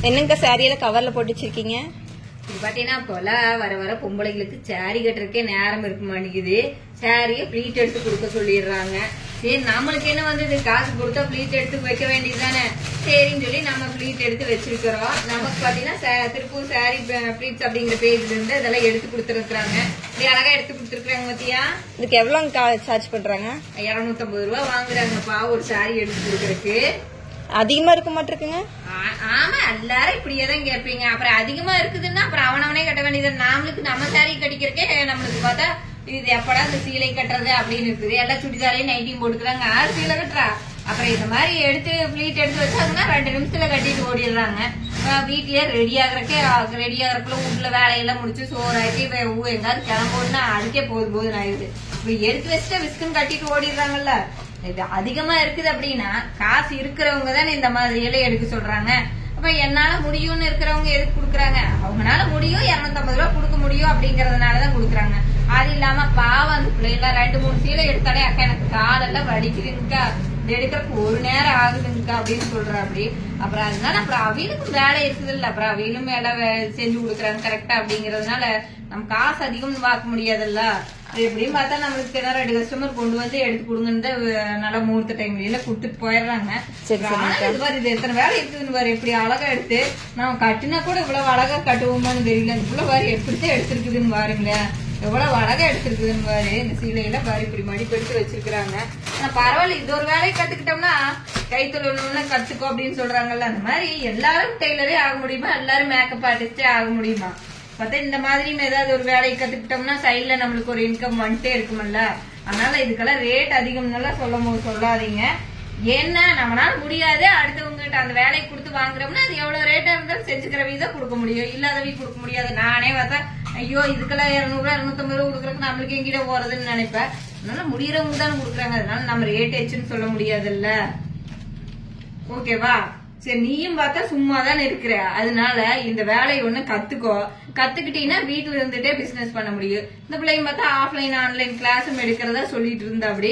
என்னங்க சாரியில கவர்ல போட்டு வச்சிருக்கீங்க? இது பாத்தீங்கன்னா இப்போலாம் வர வர பொம்பளைங்களுக்கு சாரி கட்டுறதுக்கே நேரம் இருக்க மாட்டேங்குது. சாரியை ப்ளீட் எடுத்து கொடுக்க சொல்லிடுறாங்க. சரி நம்மளுக்கு என்ன வந்தது, காசு கொடுத்தா ப்ளீட் எடுத்து வைக்க வேண்டியதுதானே. சரின்னு சொல்லி நம்ம ப்ளீட் எடுத்து வச்சிருக்கிறோம். நமக்கு பாத்தீங்கன்னா திருப்பூர் சாரி ப்ளீட்ஸ் அப்படிங்கிற பேஜ்ல இருந்து இதெல்லாம் எடுத்து கொடுத்துருக்காங்க. இப்படி அழகா எடுத்து கொடுத்துருக்காங்க பாத்தியா. இதுக்கு எவ்வளவு சார்ஜ் பண்றாங்க? 250 ரூபா வாங்குறாங்கப்பா ஒரு சாரி எடுத்து கொடுக்கறதுக்கு. அதிகமா இருக்க மாட்டிருக்குங்க. ஆமா, எல்லாரும் இப்படியேதான் கேட்பீங்க. அப்புறம் அதிகமா இருக்குதுன்னா அப்புறம் அவனவனே கட்ட வேண்டியது. நாமளுக்கு நம்ம சாரி கட்டிக்கிறக்கே நம்மளுக்கு பார்த்தா இது எப்படா இந்த சீலை கட்டுறது அப்படின்னு இருக்குது. எல்லாம் சுடிதாரையும் நைட்டியும் போட்டுக்கிறாங்க. யாரு சீலை கட்டுறா? அப்புறம் இந்த மாதிரி எடுத்து பிளீட் எடுத்து வச்சாங்கன்னா 2 நிமிஷத்துல கட்டிட்டு ஓடிடுறாங்க. வீட்லயே ரெடி ஆகுறதுக்குள்ள வீட்டுல வேலையெல்லாம் முடிச்சு சோறாக்கி எங்காவது கிளம்போடுனா அதுக்கே போதும் ஆயிடுது. இப்ப எடுத்து வச்சுட்டு விஸ்குன்னு கட்டிட்டு ஓடிடுறாங்கல்ல. இது அதிகமா இருக்குது அப்படின்னா காசு இருக்கிறவங்க தானே இந்த மாதிரி எல்லாம் எடுக்க சொல்றாங்க. அப்ப என்னால முடியும்னு இருக்கிறவங்க எதுக்கு குடுக்கறாங்க? அவங்களால முடியும், 250 ரூபா கொடுக்க முடியும் அப்படிங்கறதுனாலதான் குடுக்கறாங்க. அது இல்லாம பாவம் அந்த பிள்ளைலாம் 2-3 சீலை எடுத்தாலே அக்கா எனக்கு காலெல்லாம் வலிக்குதுங்கக்கா, எடுக்கிறதுக்கு ஒரு நேரம் ஆகுதுங்கக்கா அப்படின்னு சொல்ற. அப்படி அப்புறம் அதனால அப்புறம் அவிலுக்கும் வேலை இருக்குது இல்ல, அப்புறம் அவிலும் வேலை செஞ்சு கொடுக்குறாங்க கரெக்டா. அப்படிங்கறதுனால நம்ம காசு அதிகம் பார்க்க முடியாதுல்ல. எப்படின்னு பார்த்தா நம்மளுக்கு 2 கஸ்டமர் கொண்டு வந்து எடுத்து கொடுங்கன்னு நல்லா முகூர்த்த டைம்ல குடுத்துட்டு போயிடுறாங்க. இது எத்தனை வேலை இருக்குதுன்னு பாரு, எப்படி அழகா எடுத்து நம்ம கட்டினா கூட இவ்வளவு அழகா கட்டுவோமான்னு தெரியல. இவ்வளவு பாரு எப்படித்தான் எடுத்திருக்குதுன்னு பாருங்களேன், எவ்வளவு அழகா எடுத்திருக்குதுன்னு பாரு. இந்த சீலையில பாரு இப்படி மடிப்பு எடுத்து வச்சிருக்காங்க. ஆனா பரவாயில்ல, இது ஒரு வேலையை கத்துக்கிட்டோம்னா கைத்தொழில்னு கத்துக்கோ அப்படின்னு சொல்றாங்கல்ல. அந்த மாதிரி எல்லாரும் டெய்லரே ஆக முடியுமா? எல்லாரும் மேக்கப் ஆர்டிஸ்டே ஆக முடியுமா? பார்த்தா இந்த மாதிரி ஏதாவது ஒரு வேலையை கத்துக்கிட்டோம்னா சைட்ல நம்மளுக்கு ஒரு இன்கம் வந்துட்டே இருக்குமல்ல. அதனால இதுக்கெல்லாம் ரேட் அதிகம்னால சொல்லாதீங்க. ஏன்னா நம்மளால முடியாது, அடுத்தவங்க அந்த வேலையை கொடுத்து வாங்குறோம்னா அது எவ்வளவு ரேட்டா இருந்தாலும் செஞ்சுக்கிறவங்க தான் கொடுக்க முடியும், இல்லாதவங்க கொடுக்க முடியாது. நானே பார்த்தா ஐயோ இதுக்கெல்லாம் 200 ரூபா 250 ரூபா கொடுக்குறதுக்கு நம்மளுக்கு எங்கிட்ட போறதுன்னு நினைப்பேன். அதனால முடியறவங்க தான் கொடுக்குறாங்க. அதனால நம்ம ரேட் வச்சுன்னு சொல்ல முடியாதுல்ல. ஓகேவா? சரி, நீயும் பார்த்தா சும்மா தானே இருக்கிற. அதனால இந்த வேலையை ஒண்ணு கத்துக்கிட்டீங்கன்னா வீட்டுல இருந்துட்டே பிசினஸ் பண்ண முடியும். இந்த பிள்ளைங்க பார்த்தா ஆஃப்லைன் ஆன்லைன் கிளாஸும் எடுக்கிறதா சொல்லிட்டு இருந்தா. அப்படி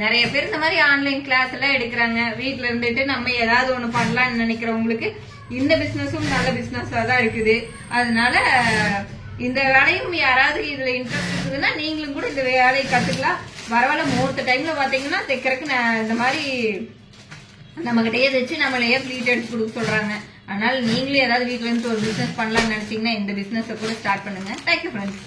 நிறைய பேர் இந்த மாதிரி ஆன்லைன் கிளாஸ் எல்லாம் எடுக்கிறாங்க. வீட்டுல இருந்துட்டு நம்ம ஏதாவது ஒண்ணு பண்ணலாம்னு நினைக்கிறவங்களுக்கு இந்த பிசினஸும் நல்ல பிசினஸா தான் இருக்குது. அதனால இந்த வேலையும் யாராவது இதுல இன்ட்ரெஸ்ட் இருக்குதுன்னா நீங்களும் கூட இந்த வேலையை கத்துக்கலாம். பரவாயில்ல, முகூர்த்த டைம்ல பாத்தீங்கன்னா தைக்கிறதுக்கு இந்த மாதிரி நம்ம கிட்டயே வச்சு நம்மளையே ப்ளீட் எடுத்து கொடுக்க சொல்றாங்க. அதனால நீங்களும் ஏதாவது வீட்டுல இருந்து ஒரு பிசினஸ் பண்ணலாம்னு நினைச்சீங்கன்னா இந்த பிசினஸ் கூட ஸ்டார்ட் பண்ணுங்க. Thank you friends.